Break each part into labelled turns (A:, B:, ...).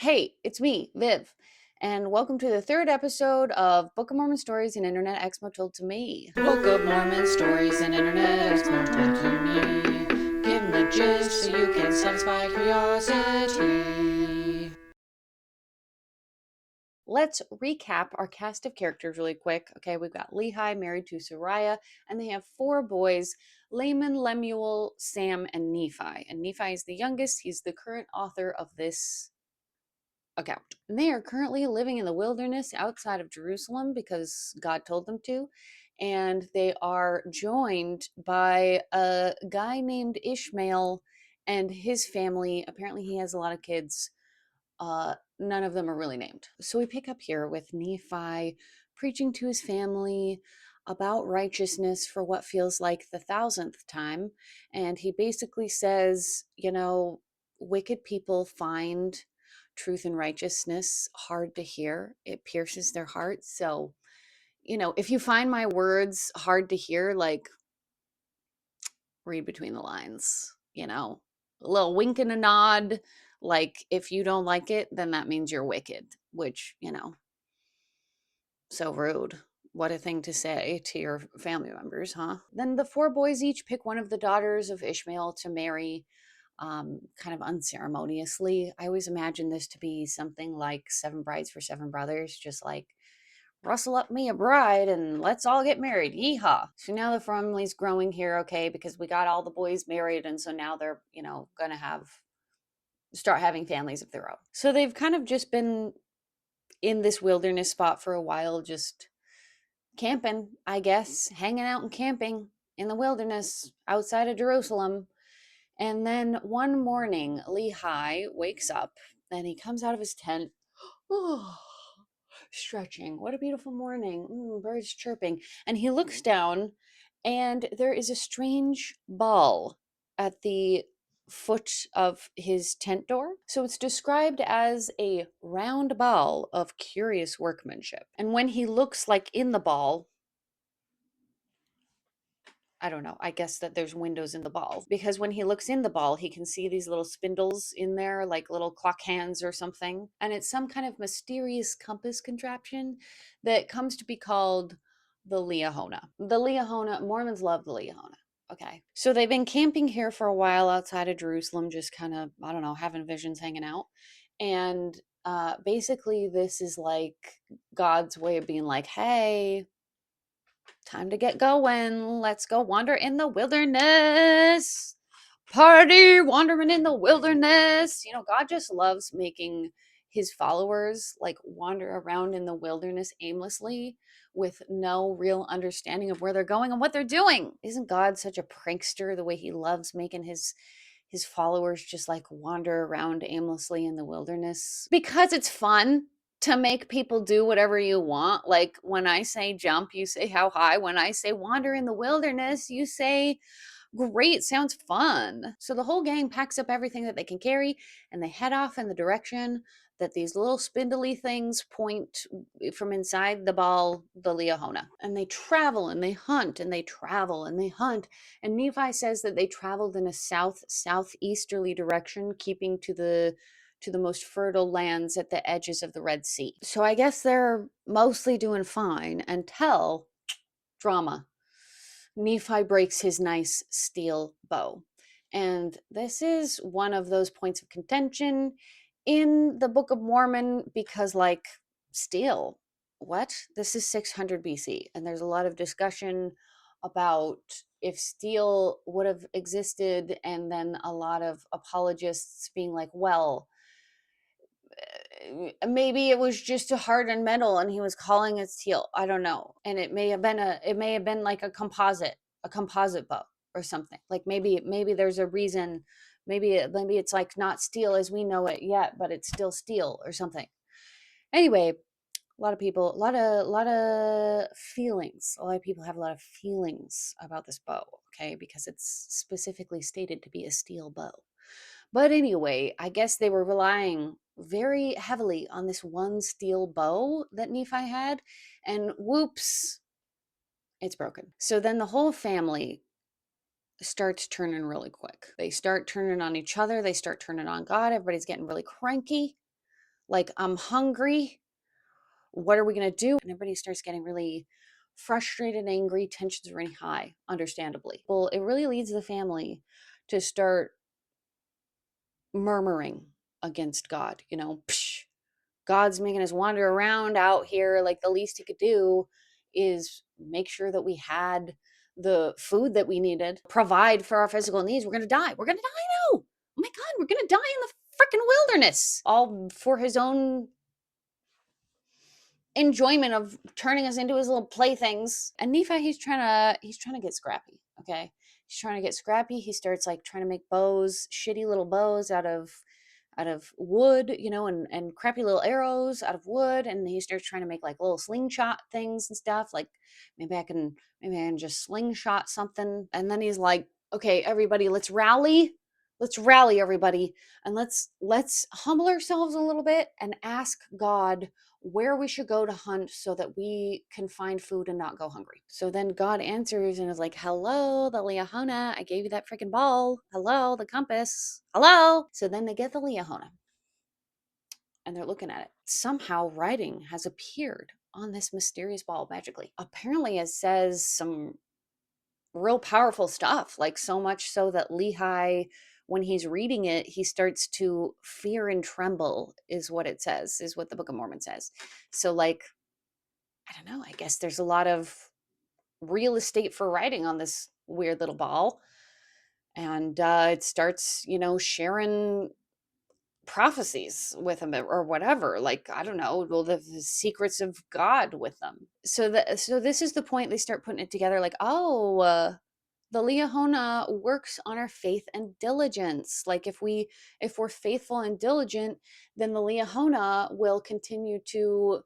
A: Hey, it's me, Viv, and welcome to the third episode of Book of Mormon Stories and Internet Exmo Told to Me.
B: Book of Mormon stories and internet Exmo told to me. Give 'em the gist so you can satisfy curiosity.
A: Let's recap our cast of characters really quick. Okay, we've got Lehi married to Sariah, and they have four boys: Laman, Lemuel, Sam, and Nephi. And Nephi is the youngest. He's the current author of this account. And they are currently living in the wilderness outside of Jerusalem because God told them to. And they are joined by a guy named Ishmael and his family. Apparently, he has a lot of kids. None of them are really named. So we pick up here with Nephi preaching to his family about righteousness for what feels like the thousandth time. And he basically says, wicked people find truth and righteousness hard to hear. It pierces their hearts. So, if you find my words hard to hear, like, read between the lines, a little wink and a nod. Like, if you don't like it, then that means you're wicked, which, so rude. What a thing to say to your family members, huh? Then the four boys each pick one of the daughters of Ishmael to marry, kind of unceremoniously. I always imagine this to be something like Seven Brides for Seven Brothers, just like, rustle up me a bride and let's all get married. Yeehaw. So now the family's growing here, okay, because we got all the boys married. And so now they're, going to start having families of their own. So they've kind of just been in this wilderness spot for a while, just camping, I guess, hanging out and camping in the wilderness outside of Jerusalem. And then one morning, Lehi wakes up and he comes out of his tent. Oh, stretching. What a beautiful morning. Birds chirping. And he looks down, and there is a strange ball at the foot of his tent door. So it's described as a round ball of curious workmanship. And when he looks like in the ball, I don't know. I guess that there's windows in the ball because when he looks in the ball, he can see these little spindles in there, like little clock hands or something. And it's some kind of mysterious compass contraption that comes to be called the Liahona. The Liahona, Mormons love the Liahona. Okay. So they've been camping here for a while outside of Jerusalem, just kind of, I don't know, having visions, hanging out. And basically, this is like God's way of being like, hey, time to get going. Let's go wander in the wilderness. Party wandering in the wilderness. God just loves making his followers like wander around in the wilderness aimlessly with no real understanding of where they're going and what they're doing. Isn't God such a prankster the way he loves making his followers just like wander around aimlessly in the wilderness? Because it's fun to make people do whatever you want. Like when I say jump, you say how high. When I say wander in the wilderness, you say great, sounds fun. So the whole gang packs up everything that they can carry and they head off in the direction that these little spindly things point from inside the ball, the Liahona. And they travel and they hunt and they travel and they hunt. And Nephi says that they traveled in a southeasterly direction, keeping to the most fertile lands at the edges of the Red Sea. So I guess they're mostly doing fine until drama. Nephi breaks his nice steel bow. And this is one of those points of contention in the Book of Mormon because, like, steel, what? This is 600 BC. And there's a lot of discussion about if steel would have existed, and then a lot of apologists being like, well, maybe it was just a hardened metal and he was calling it steel. I don't know. And it may have been like a composite bow or something. Like maybe there's a reason. Maybe it's like not steel as we know it yet, but it's still steel or something. Anyway, a lot of people, a lot of feelings. A lot of people have a lot of feelings about this bow, okay, because it's specifically stated to be a steel bow. But anyway, I guess they were relying very heavily on this one steel bow that Nephi had, and whoops, it's broken. So then the whole family starts turning really quick. They start turning on each other, they start turning on God. Everybody's getting really cranky. Like, I'm hungry. What are we going to do? And everybody starts getting really frustrated, angry. Tensions are really high, understandably. Well, it really leads the family to start murmuring against God. Psh, God's making us wander around out here. Like, the least he could do is make sure that we had the food that we needed, provide for our physical needs. We're going to die. We're going to die now. Oh my God, we're going to die in the freaking wilderness, all for his own enjoyment of turning us into his little playthings. And Nephi, he's trying to get scrappy. Okay, he's trying to get scrappy. He starts like trying to make bows, shitty little bows out of wood, and crappy little arrows out of wood. And he starts trying to make like little slingshot things and stuff. Like, maybe I can just slingshot something. And then he's like, okay, everybody, let's rally. Let's rally, everybody, and let's humble ourselves a little bit and ask God where we should go to hunt so that we can find food and not go hungry. So then God answers and is like, hello, the Liahona. I gave you that freaking ball. Hello, the compass. Hello. So then they get the Liahona and they're looking at it. Somehow writing has appeared on this mysterious ball magically. Apparently, it says some real powerful stuff, like so much so that Lehi, when he's reading it, he starts to fear and tremble, is what it says, is what the Book of Mormon says. So, like, I don't know, I guess there's a lot of real estate for writing on this weird little ball. And it starts, sharing prophecies with him or whatever, like, I don't know, well, the secrets of God with them. So this is the point they start putting it together, like, oh, the Liahona works on our faith and diligence. Like, if we're faithful and diligent, then the Liahona will continue to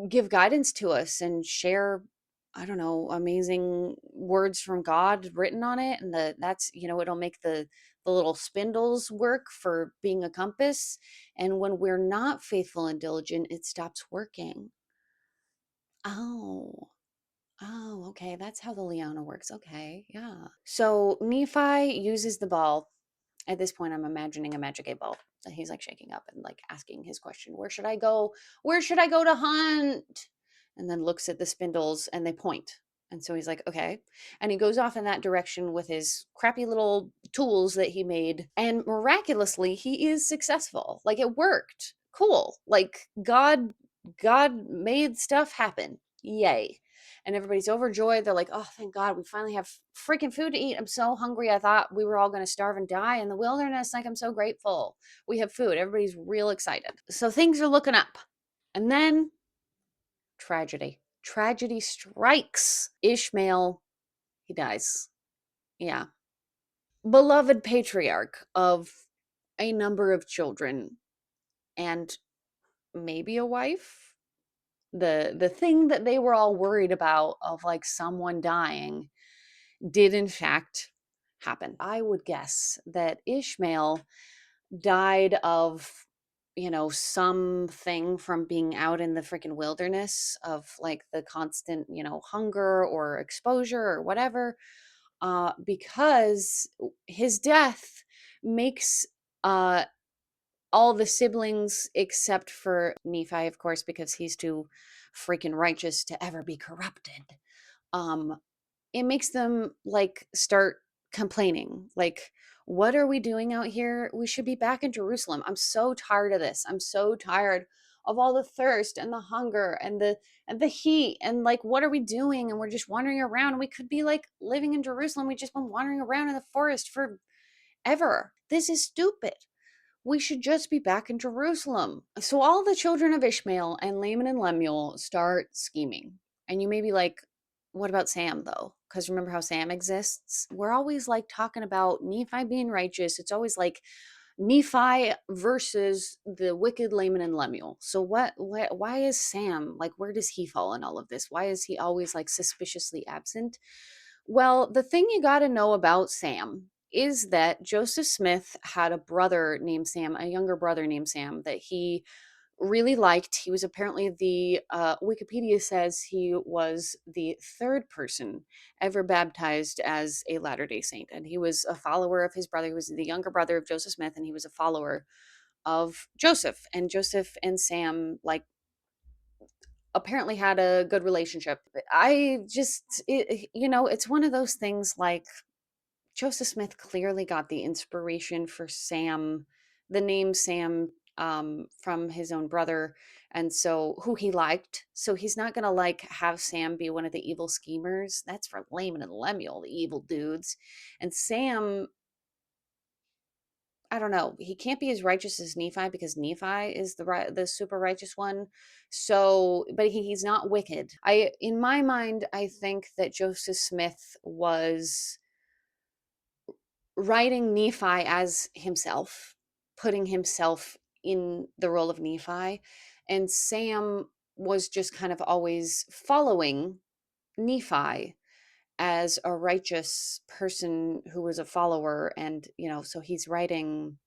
A: give guidance to us and share, I don't know, amazing words from God written on it. And that's, it'll make the little spindles work for being a compass. And when we're not faithful and diligent, it stops working. Oh. Oh, okay. That's how the Liana works. Okay. Yeah. So Nephi uses the ball. At this point, I'm imagining a magic 8 ball that he's like shaking up and like asking his question, where should I go? Where should I go to hunt? And then looks at the spindles and they point. And so he's like, okay. And he goes off in that direction with his crappy little tools that he made. And miraculously, he is successful. Like, it worked. Cool. Like, God made stuff happen. Yay. And everybody's overjoyed. They're like, oh, thank God, we finally have freaking food to eat. I'm so hungry. I thought we were all going to starve and die in the wilderness. Like, I'm so grateful. We have food. Everybody's real excited. So things are looking up. And then tragedy. Tragedy strikes. Ishmael, he dies. Yeah. Beloved patriarch of a number of children and maybe a wife. The thing that they were all worried about, of like someone dying, did in fact happen. I would guess that Ishmael died of, something from being out in the freaking wilderness, of like the constant, hunger or exposure or whatever, because his death makes uh, all the siblings, except for Nephi, of course, because he's too freaking righteous to ever be corrupted. Um, it makes them like start complaining, like, what are we doing out here? We should be back in Jerusalem. I'm so tired of this. I'm so tired of all the thirst and the hunger and the heat, and like, what are we doing? And we're just wandering around. We could be like living in Jerusalem. We've just been wandering around in the forest forever. This is stupid. We should just be back in Jerusalem. So all the children of Ishmael and Laman and Lemuel start scheming. And you may be like, what about Sam though? Because remember how Sam exists? We're always like talking about Nephi being righteous. It's always like Nephi versus the wicked Laman and Lemuel. So why is Sam, like, where does he fall in all of this? Why is he always like suspiciously absent? Well, the thing you got to know about Sam is that Joseph Smith had a brother named Sam, a younger brother named Sam, that he really liked. He was apparently Wikipedia says he was the third person ever baptized as a Latter-day Saint. And he was a follower of his brother. He was the younger brother of Joseph Smith, and he was a follower of Joseph. And Joseph and Sam, like, apparently had a good relationship. I just, it's one of those things like Joseph Smith clearly got the inspiration for Sam, the name Sam, from his own brother, and so who he liked. So he's not gonna like have Sam be one of the evil schemers. That's for Laman and Lemuel, the evil dudes. And Sam, I don't know, he can't be as righteous as Nephi because Nephi is the super righteous one. So, but he's not wicked. In my mind, I think that Joseph Smith was writing Nephi as himself, putting himself in the role of Nephi. And Sam was just kind of always following Nephi as a righteous person who was a follower. And, so he's writing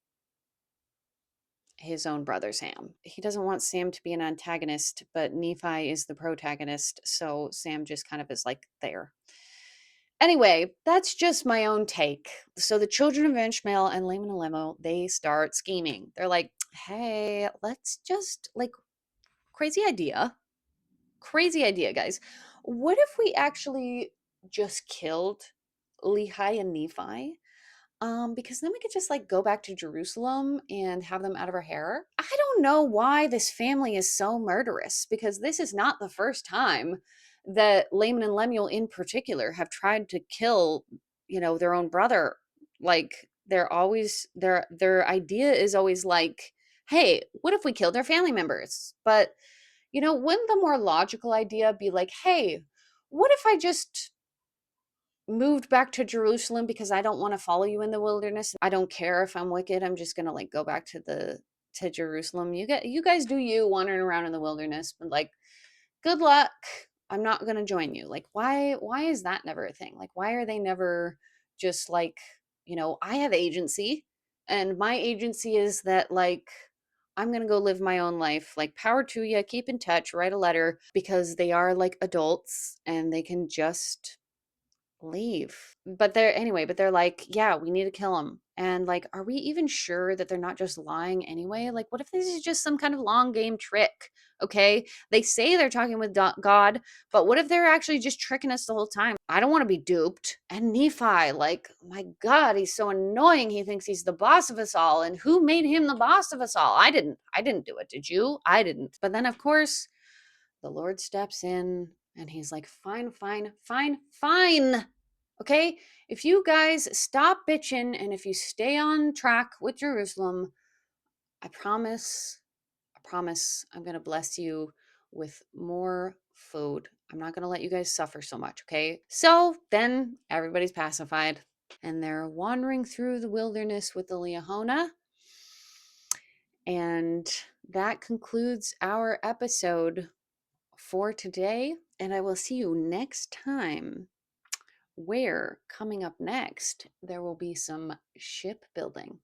A: his own brother Sam. He doesn't want Sam to be an antagonist, but Nephi is the protagonist. So Sam just kind of is like there. Anyway, that's just my own take. So the children of Ishmael and Laman and Lemuel, they start scheming. They're like, hey, let's just like crazy idea, guys. What if we actually just killed Lehi and Nephi? Because then we could just like go back to Jerusalem and have them out of our hair. I don't know why this family is so murderous, because this is not the first time that Laman and Lemuel in particular have tried to kill, their own brother. Like they're always their idea is always like, hey, what if we killed our family members? But wouldn't the more logical idea be like, hey, what if I just moved back to Jerusalem because I don't want to follow you in the wilderness. I don't care if I'm wicked. I'm just gonna like go back to Jerusalem. You guys do you wandering around in the wilderness, but like good luck. I'm not gonna join you. Like why is that never a thing? Like why are they never just like, I have agency, and my agency is that like I'm gonna go live my own life. Like power to you, keep in touch, write a letter, because they are like adults and they can just leave. But they're like, yeah, we need to kill him. And like, are we even sure that they're not just lying anyway? Like, what if this is just some kind of long game trick? Okay, they say they're talking with God, but what if they're actually just tricking us the whole time? I don't want to be duped. And Nephi, like, my God, he's so annoying. He thinks he's the boss of us all. And who made him the boss of us all? I didn't do it. Did you? I didn't. But then, of course, the Lord steps in and he's like, fine, fine, fine, fine. Okay, if you guys stop bitching and if you stay on track with Jerusalem, I promise, I'm going to bless you with more food. I'm not going to let you guys suffer so much, okay? So then everybody's pacified and they're wandering through the wilderness with the Liahona. And that concludes our episode for today. And I will see you next time, where coming up next, there will be some shipbuilding.